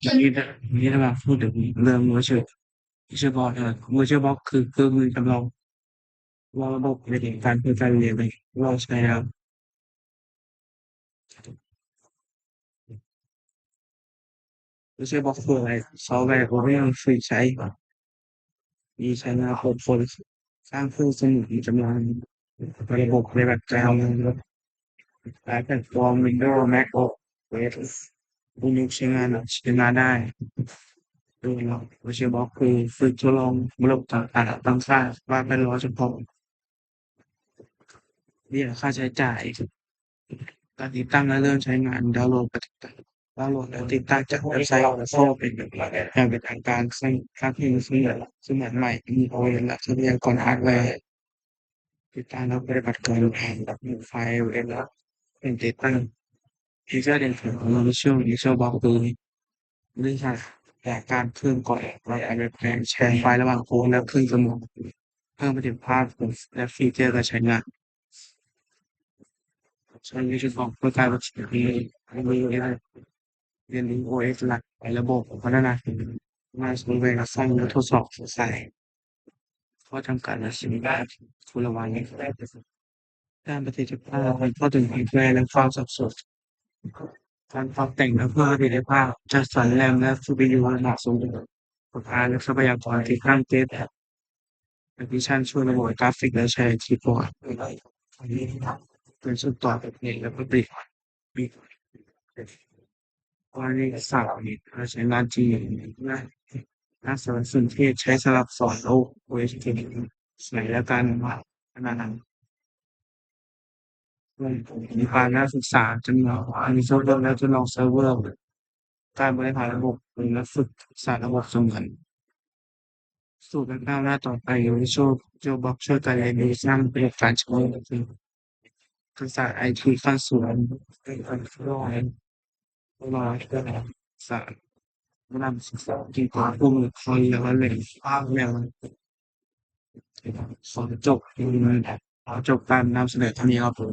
วันนี้จะมาพูดถึงเรื่อง VirtualBox นะครับ VirtualBox คือเครื่องมือจำลองระบบในการเพื่อการเรียนในเราใช้แล้ว VirtualBox คืออะไรซอฟต์แวร์โปรแกรมฟรีใช้มีใช้งานคนสร้างเครื่องสมุดจำลองระบบในแบบจำหลายแพลตฟอร์ม Windows Mac OS Linux ใช้งานได้โดยเรา VirtualBox คือฝึกทดลองระบบต่างๆตั้งค่าว่าเป็นร้อยเฉพาะเรียกค่าใช้จ่าย การติดตั้งและเริ่มใช้งานดาวน์โหลดและติดตั้งจากเว็บไซต์ Oracle เป็นอย่างเป็นทางการซึ่งเหมือนใหม่มี OS และทรัพยากรฮาร์ดแวร์ติดตั้งและปฏิบัติการแทนกับไฟล์เว็บและเป็นติดตั้งฟีเจอร์เด่นของ VirtualBox คือเรื่องจากการเพิ่มก่อนและการแชร์ไฟล์ระหว่างโค้ดและเครื่องสมุดเพิ่มประสิทธิภาพและฟีเจอร์การใช้งาน ใช้ VirtualBox เพื่อการประชุมเรียนรู้ OS หลักในระบบพัฒนามาสเวลาสร้างและทดสอบใส่ข้อจำกัดและสิ่งแวดคุณระวังด้านประสิทธิภาพมันเข้าถึงฮาร์ดแวร์และความสับสนการปรับแต่งและเพิ่มประสิทธิภาพจัดสรรแรมและ CPU ระดับสูงปกการและทรัพยากรที่ตั้งเต็มแอปพลิเคชันช่วยระบบกราฟิกและแชร์คีย์บอร์ดเป็นส่วนต่อแบบเน็ตและปริบิต วารณีศาสตร์ใช้งานจริงนักสารสนเทศใช้สำหรับสอนโลก OSTP สมัยและการพัฒนามีความน่าศึกษาจำนวนมีโซฟต์แวร์และทดลองเซิร์ฟเวอร์การบริหารระบบและฝึกทักษะระบบเสมือนสู่การก้าวหน้าต่อไปVirtualBox ช่วยการเรียนรู้สร้างประสบการณ์เชิงทักษะไอทีขั้นสูงเป็นการทดลองศาสตร์ นำศึกษาเกี่ยวกับผู้คนและแหล่งภาพแนวขอจบการนำเสนอเท่านี้ครับผม